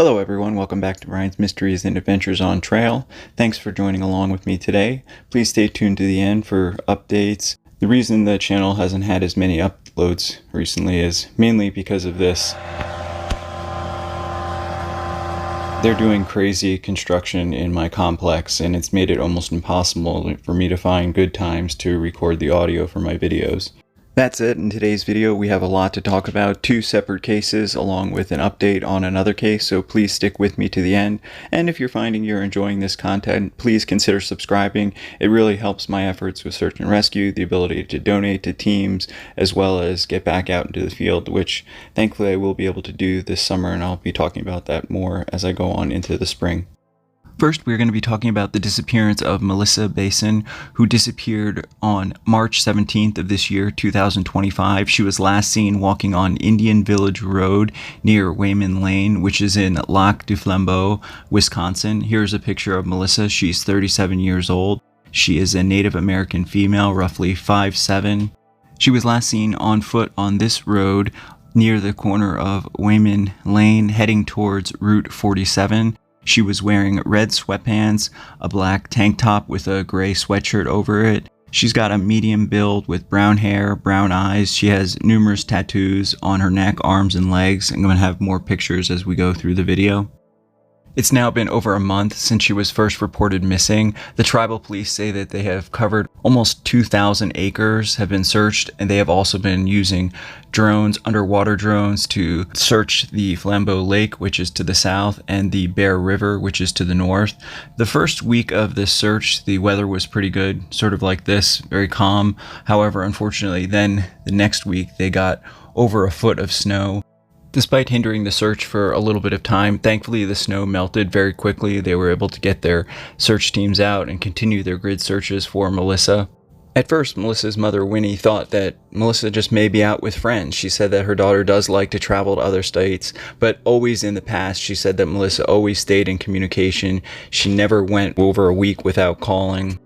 Hello everyone, welcome back to Brian's Mysteries and Adventures on Trail. Thanks for joining along with me today. Please stay tuned to the end for updates. The reason the channel hasn't had as many uploads recently is mainly because of this. They're doing crazy construction in my complex and it's made it almost impossible for me to find good times to record the audio for my videos. That's it. In today's video, we have a lot to talk about, 2 separate cases along with an update on another case, so please stick with me to the end. And if you're finding you're enjoying this content, please consider subscribing. It really helps my efforts with search and rescue, the ability to donate to teams, as well as get back out into the field, which thankfully I will be able to do this summer, and I'll be talking about that more as I go on into the spring. First, we're going to be talking about the disappearance of Melissa Beson, who disappeared on March 17th of this year, 2025. She was last seen walking on Indian Village Road near Wayman Lane, which is in Lac du Flambeau, Wisconsin. Here's a picture of Melissa. She's 37 years old. She is a Native American female, roughly 5'7". She was last seen on foot on this road near the corner of Wayman Lane, heading towards Route 47. She was wearing red sweatpants, a black tank top with a gray sweatshirt over it. She's got a medium build with brown hair, brown eyes. She has numerous tattoos on her neck, arms, and legs. I'm going to have more pictures as we go through the video. It's now been over a month since she was first reported missing. The tribal police say that they have covered almost 2,000 acres, have been searched, and they have also been using drones, underwater drones, to search the Flambeau Lake, which is to the south, and the Bear River, which is to the north. The first week of this search, the weather was pretty good, sort of like this, very calm. However, unfortunately, then the next week they got over a foot of snow. Despite hindering the search for a little bit of time, thankfully the snow melted very quickly. They were able to get their search teams out and continue their grid searches for Melissa. At first, Melissa's mother, Winnie, thought that Melissa just may be out with friends. She said that her daughter does like to travel to other states, but always in the past, she said that Melissa always stayed in communication. She never went over a week without calling.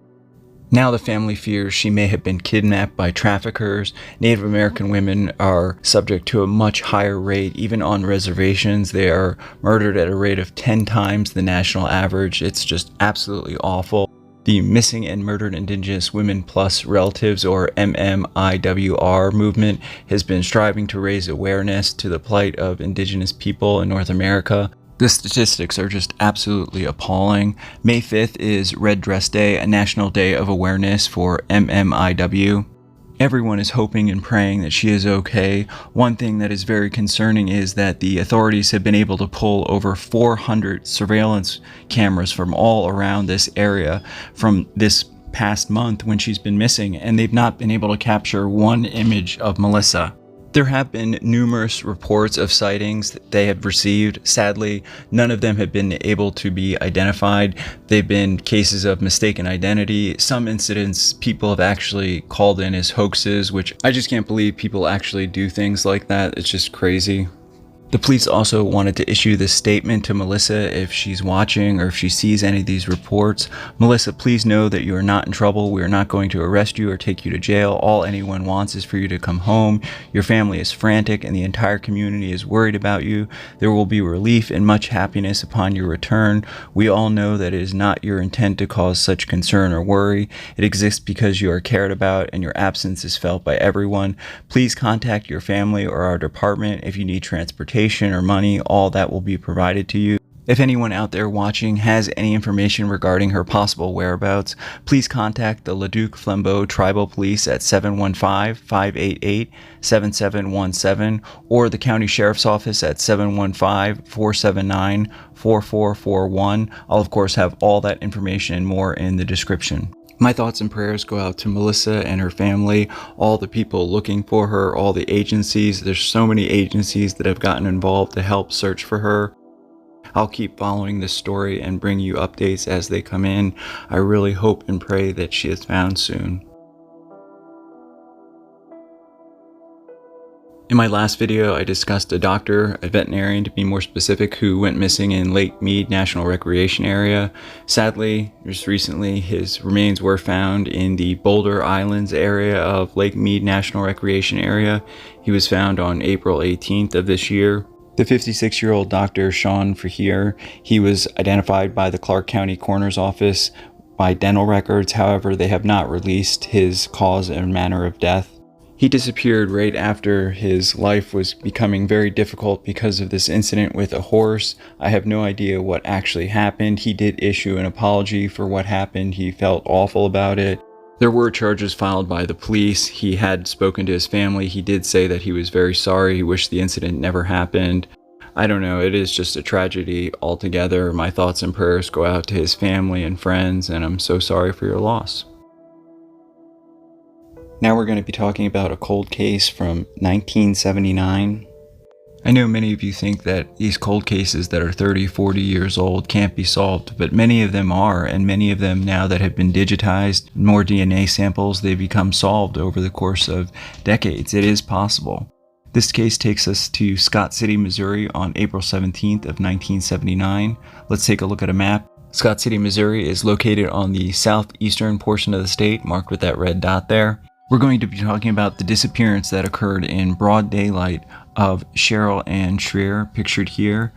Now the family fears she may have been kidnapped by traffickers. Native American women are subject to a much higher rate. Even on reservations, they are murdered at a rate of 10 times the national average. It's just absolutely awful. The Missing and Murdered Indigenous Women Plus Relatives, or MMIWR movement, has been striving to raise awareness to the plight of Indigenous people in North America. The statistics are just absolutely appalling. May 5th is Red Dress Day, a national day of awareness for MMIW. Everyone is hoping and praying that she is okay. One thing that is very concerning is that the authorities have been able to pull over 400 surveillance cameras from all around this area from this past month when she's been missing, and they've not been able to capture one image of Melissa. There have been numerous reports of sightings that they have received. Sadly, none of them have been able to be identified. They've been cases of mistaken identity. Some incidents people have actually called in as hoaxes, which I just can't believe people actually do things like that. It's just crazy. The police also wanted to issue this statement to Melissa if she's watching or if she sees any of these reports. Melissa, please know that you are not in trouble. We are not going to arrest you or take you to jail. All anyone wants is for you to come home. Your family is frantic and the entire community is worried about you. There will be relief and much happiness upon your return. We all know that it is not your intent to cause such concern or worry. It exists because you are cared about and your absence is felt by everyone. Please contact your family or our department if you need transportation or money. All that will be provided to you. If anyone out there watching has any information regarding her possible whereabouts, please contact the Leduc Flambeau Tribal Police at 715-588-7717 or the County Sheriff's Office at 715-479-4441. I'll of course have all that information and more in the description. My thoughts and prayers go out to Melissa and her family, all the people looking for her, all the agencies. There's so many agencies that have gotten involved to help search for her. I'll keep following this story and bring you updates as they come in. I really hope and pray that she is found soon. In my last video, I discussed a doctor, a veterinarian to be more specific, who went missing in Lake Mead National Recreation Area. Sadly, just recently, his remains were found in the Boulder Islands area of Lake Mead National Recreation Area. He was found on April 18th of this year. The 56-year-old Dr. Sha Fier, he was identified by the Clark County Coroner's Office by dental records. However, they have not released his cause and manner of death. He disappeared right after his life was becoming very difficult because of this incident with a horse. I have no idea what actually happened. He did issue an apology for what happened. He felt awful about it. There were charges filed by the police. He had spoken to his family. He did say that he was very sorry. He wished the incident never happened. I don't know. It is just a tragedy altogether. My thoughts and prayers go out to his family and friends, and I'm so sorry for your loss. Now we're going to be talking about a cold case from 1979. I know many of you think that these cold cases that are 30, 40 years old can't be solved, but many of them are, and many of them now that have been digitized, more DNA samples, they become solved over the course of decades. It is possible. This case takes us to Scott City, Missouri on April 17th of 1979. Let's take a look at a map. Scott City, Missouri is located on the southeastern portion of the state, marked with that red dot there. We're going to be talking about the disappearance that occurred in broad daylight of Cheryl Ann Shreer, pictured here.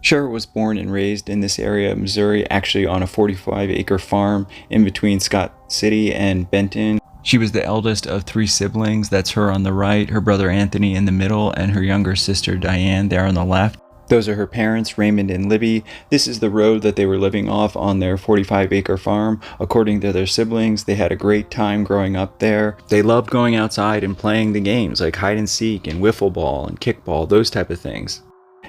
Cheryl was born and raised in this area of Missouri, actually on a 45-acre farm in between Scott City and Benton. She was the eldest of 3 siblings. That's her on the right, her brother Anthony in the middle, and her younger sister Diane there on the left. Those are her parents, Raymond and Libby. This is the road that they were living off on their 45-acre farm. According to their siblings, they had a great time growing up there. They loved going outside and playing the games like hide and seek and wiffle ball and kickball, those type of things.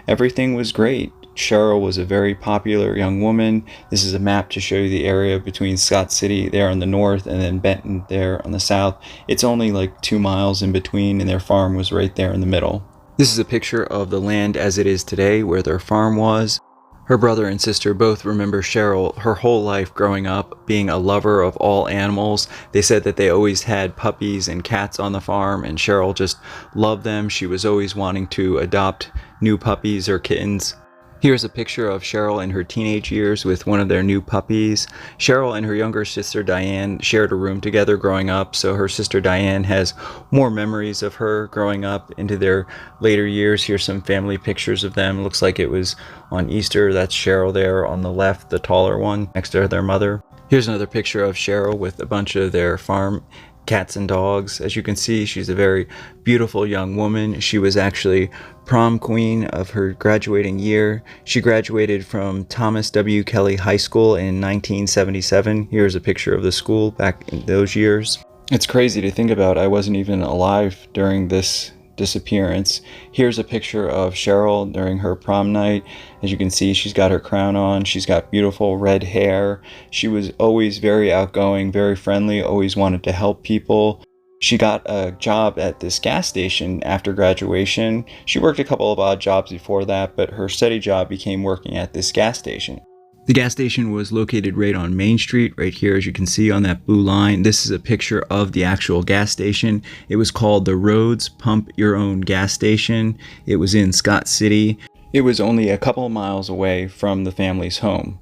Everything was great. Cheryl was a very popular young woman. This is a map to show you the area between Scott City there on the north and then Benton there on the south. It's only like 2 miles in between, and their farm was right there in the middle. This is a picture of the land as it is today, where their farm was. Her brother and sister both remember Cheryl her whole life growing up being a lover of all animals. They said that they always had puppies and cats on the farm, and Cheryl just loved them. She was always wanting to adopt new puppies or kittens. Here's a picture of Cheryl in her teenage years with one of their new puppies. Cheryl and her younger sister Diane shared a room together growing up, so her sister Diane has more memories of her growing up into their later years. Here's some family pictures of them. Looks like it was on Easter. That's Cheryl there on the left, the taller one, next to their mother. Here's another picture of Cheryl with a bunch of their farm cats and dogs. As you can see, she's a very beautiful young woman. She was actually prom queen of her graduating year. She graduated from Thomas W. Kelly High School in 1977. Here's a picture of the school back in those years. It's crazy to think about. I wasn't even alive during this disappearance. Here's a picture of Cheryl during her prom night. As you can see, she's got her crown on. She's got beautiful red hair. She was always very outgoing, very friendly, always wanted to help people. She got a job at this gas station after graduation. She worked a couple of odd jobs before that, but her steady job became working at this gas station. The gas station was located right on Main Street, right here, as you can see on that blue line. This is a picture of the actual gas station. It was called the Rhodes Pump Your Own Gas Station. It was in Scott City. It was only a couple of miles away from the family's home.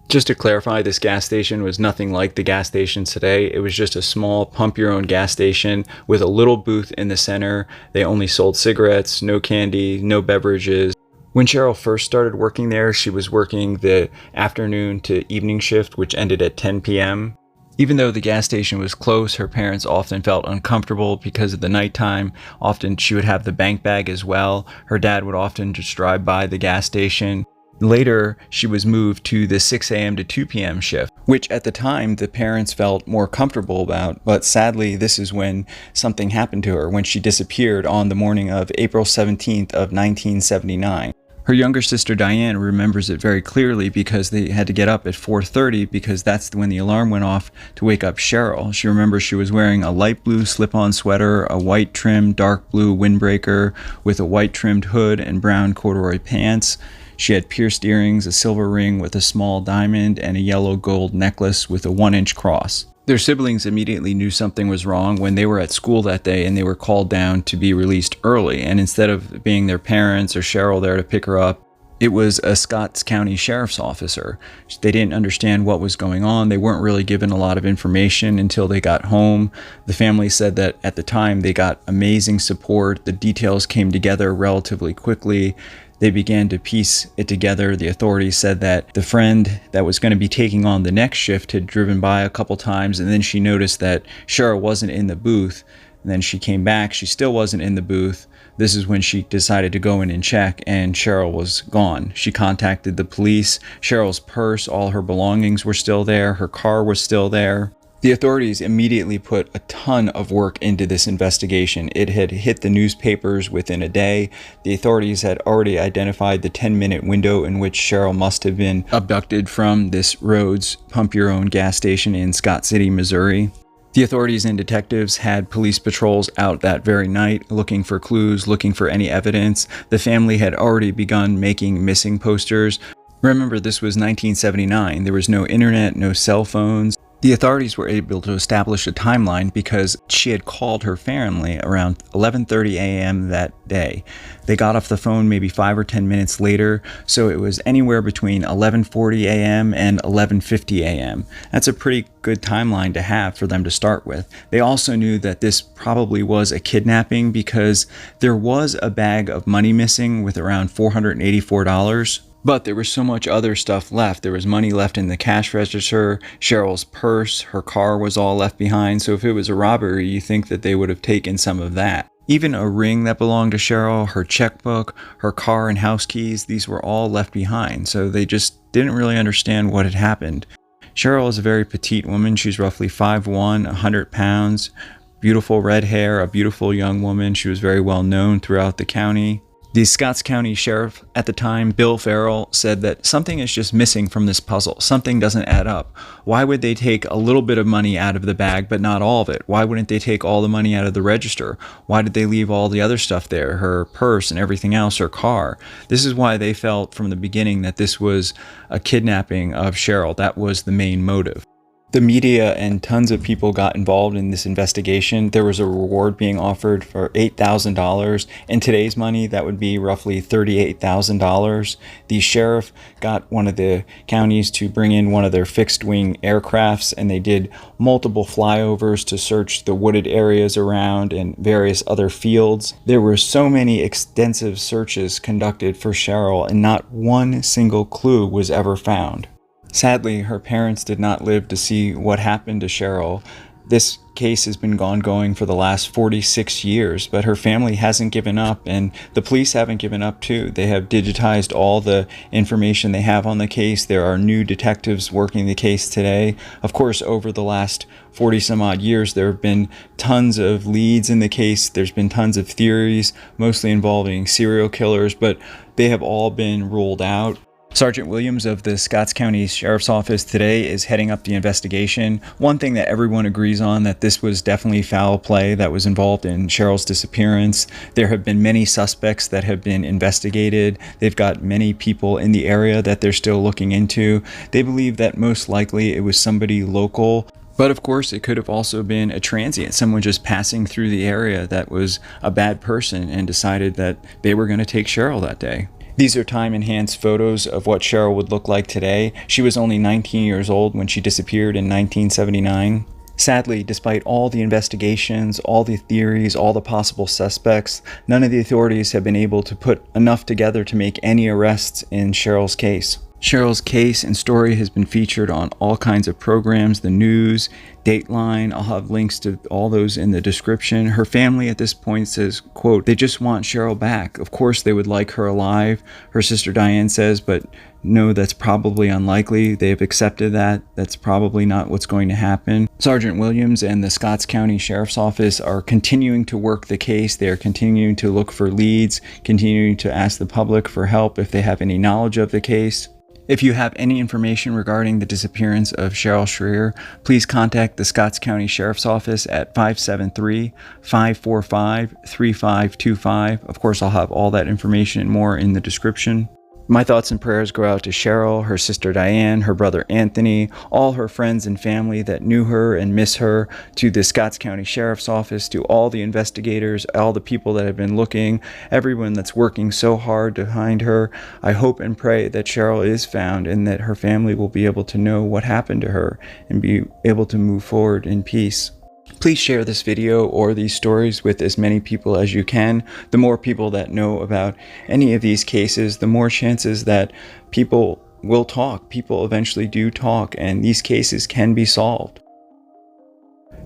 Just to clarify, this gas station was nothing like the gas stations today. It was just a small pump-your-own gas station with a little booth in the center. They only sold cigarettes, no candy, no beverages. When Cheryl first started working there, she was working the afternoon to evening shift, which ended at 10 p.m. Even though the gas station was close, her parents often felt uncomfortable because of the nighttime. Often she would have the bank bag as well. Her dad would often just drive by the gas station. Later, she was moved to the 6 a.m. to 2 p.m. shift, which at the time the parents felt more comfortable about, but sadly this is when something happened to her, when she disappeared on the morning of April 17th of 1979. Her younger sister Diane remembers it very clearly because they had to get up at 4:30 because that's when the alarm went off to wake up Cheryl. She remembers she was wearing a light blue slip-on sweater, a white trimmed dark blue windbreaker with a white trimmed hood and brown corduroy pants. She had pierced earrings, a silver ring with a small diamond, and a yellow gold necklace with a 1-inch cross. Their siblings immediately knew something was wrong when they were at school that day and they were called down to be released early. And instead of being their parents or Cheryl there to pick her up, It was a Scotts County Sheriff's officer. They didn't understand what was going on. They weren't really given a lot of information until they got home. The family said that at the time they got amazing support. The details came together relatively quickly. They began to piece it together. The authorities said that the friend that was going to be taking on the next shift had driven by a couple times, and then she noticed that Cheryl wasn't in the booth. And then she came back. She still wasn't in the booth. This is when she decided to go in and check, and Cheryl was gone. She contacted the police. Cheryl's purse, all her belongings were still there. Her car was still there. The authorities immediately put a ton of work into this investigation. It had hit the newspapers within a day. The authorities had already identified the 10-minute window in which Cheryl must have been abducted from this Rhodes Pump Your Own gas station in Scott City, Missouri. The authorities and detectives had police patrols out that very night looking for clues, looking for any evidence. The family had already begun making missing posters. Remember, this was 1979. There was no internet, no cell phones. The authorities were able to establish a timeline because she had called her family around 11:30 a.m. that day. They got off the phone maybe 5 or 10 minutes later, so it was anywhere between 11:40 a.m. and 11:50 a.m. That's a pretty good timeline to have for them to start with. They also knew that this probably was a kidnapping because there was a bag of money missing with around $484. But there was so much other stuff left. There was money left in the cash register, Cheryl's purse, her car was all left behind. So if it was a robbery, you think that they would have taken some of that. Even a ring that belonged to Cheryl, her checkbook, her car and house keys, these were all left behind. So they just didn't really understand what had happened. Cheryl is a very petite woman. She's roughly 5'1", 100 pounds, beautiful red hair, a beautiful young woman. She was very well known throughout the county. The Scotts County Sheriff at the time, Bill Farrell, said that something is just missing from this puzzle. Something doesn't add up. Why would they take a little bit of money out of the bag, but not all of it? Why wouldn't they take all the money out of the register? Why did they leave all the other stuff there, her purse and everything else, her car? This is why they felt from the beginning that this was a kidnapping of Cheryl. That was the main motive. The media and tons of people got involved in this investigation. There was a reward being offered for $8,000. In today's money, that would be roughly $38,000. The sheriff got one of the counties to bring in one of their fixed-wing aircrafts, and they did multiple flyovers to search the wooded areas around and various other fields. There were so many extensive searches conducted for Cheryl, and not one single clue was ever found. Sadly, her parents did not live to see what happened to Cheryl. This case has been ongoing for the last 46 years, but her family hasn't given up, and the police haven't given up too. They have digitized all the information they have on the case. There are new detectives working the case today. Of course, over the last 40 some odd years, there have been tons of leads in the case. There's been tons of theories, mostly involving serial killers, but they have all been ruled out. Sergeant Williams of the Scotts County Sheriff's Office today is heading up the investigation. One thing that everyone agrees on, that this was definitely foul play that was involved in Cheryl's disappearance. There have been many suspects that have been investigated. They've got many people in the area that they're still looking into. They believe that most likely it was somebody local. But of course, it could have also been a transient, someone just passing through the area that was a bad person and decided that they were going to take Cheryl that day. These are time-enhanced photos of what Cheryl would look like today. She was only 19 years old when she disappeared in 1979. Sadly, despite all the investigations, all the theories, all the possible suspects, none of the authorities have been able to put enough together to make any arrests in Cheryl's case. Cheryl's case and story has been featured on all kinds of programs, the news, Dateline. I'll have links to all those in the description. Her family at this point says, quote, they just want Cheryl back. Of course, they would like her alive. Her sister Diane says, but no, that's probably unlikely. They have accepted that. That's probably not what's going to happen. Sergeant Williams and the Scotts County Sheriff's Office are continuing to work the case. They are continuing to look for leads, continuing to ask the public for help if they have any knowledge of the case. If you have any information regarding the disappearance of Cheryl Shreer, please contact the Scotts County Sheriff's Office at 573-545-3525. Of course, I'll have all that information and more in the description. My thoughts and prayers go out to Cheryl, her sister Diane, her brother Anthony, all her friends and family that knew her and miss her, to the Scotts County Sheriff's Office, to all the investigators, all the people that have been looking, everyone that's working so hard to find her. I hope and pray that Cheryl is found and that her family will be able to know what happened to her and be able to move forward in peace. Please share this video or these stories with as many people as you can. The more people that know about any of these cases, the more chances that people will talk. People eventually do talk, and these cases can be solved.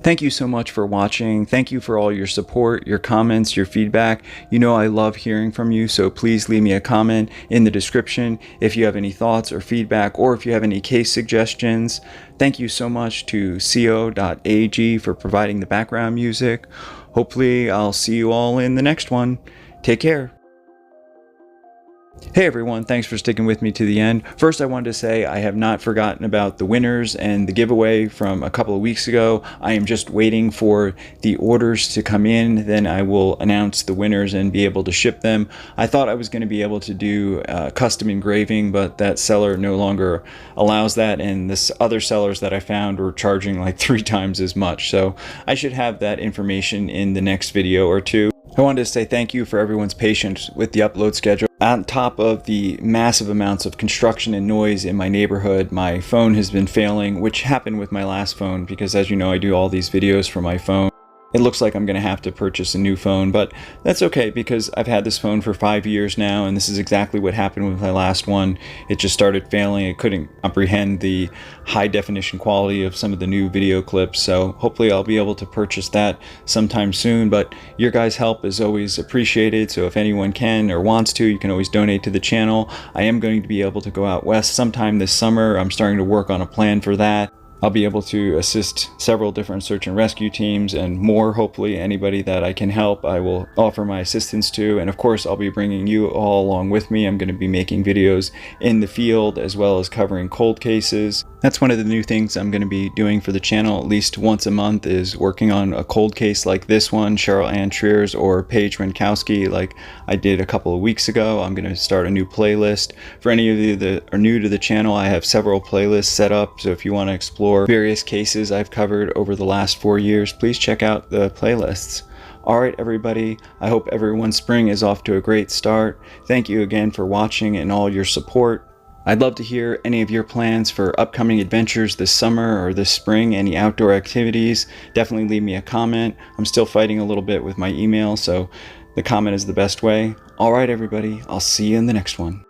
Thank you so much for watching. Thank you for all your support, your comments, your feedback. You know I love hearing from you, so please leave me a comment in the description if you have any thoughts or feedback, or if you have any case suggestions. Thank you so much to co.ag for providing the background music. Hopefully I'll see you all in the next one. Take care. Hey everyone, thanks for sticking with me to the end. First, I wanted to say I have not forgotten about the winners and the giveaway from a couple of weeks ago. I am just waiting for the orders to come in, then I will announce the winners and be able to ship them. I thought I was going to be able to do custom engraving, but that seller no longer allows that, and this other sellers that I found were charging like 3 times as much. So I should have that information in the next video or two. I wanted to say thank you for everyone's patience with the upload schedule. On top of the massive amounts of construction and noise in my neighborhood, my phone has been failing, which happened with my last phone because, as you know, I do all these videos from my phone. It looks like I'm going to have to purchase a new phone, but that's okay because I've had this phone for 5 years now, and this is exactly what happened with my last one. It just started failing. It couldn't comprehend the high definition quality of some of the new video clips, so hopefully I'll be able to purchase that sometime soon. But your guys' help is always appreciated, so if anyone can or wants to, you can always donate to the channel. I am going to be able to go out west sometime this summer. I'm starting to work on a plan for that. I'll be able to assist several different search and rescue teams and more. Hopefully anybody that I can help, I will offer my assistance to. And of course, I'll be bringing you all along with me. I'm going to be making videos in the field as well as covering cold cases. That's one of the new things I'm going to be doing for the channel at least once a month, is working on a cold case like this one, Cheryl Shreer's, or Paige Renkowski, like I did a couple of weeks ago. I'm going to start a new playlist. For any of you that are new to the channel, I have several playlists set up, so if you want to explore various cases I've covered over the last 4 years, please check out the playlists. Alright everybody, I hope everyone's spring is off to a great start. Thank you again for watching and all your support. I'd love to hear any of your plans for upcoming adventures this summer or this spring, any outdoor activities. Definitely leave me a comment. I'm still fighting a little bit with my email, so the comment is the best way. Alright everybody, I'll see you in the next one.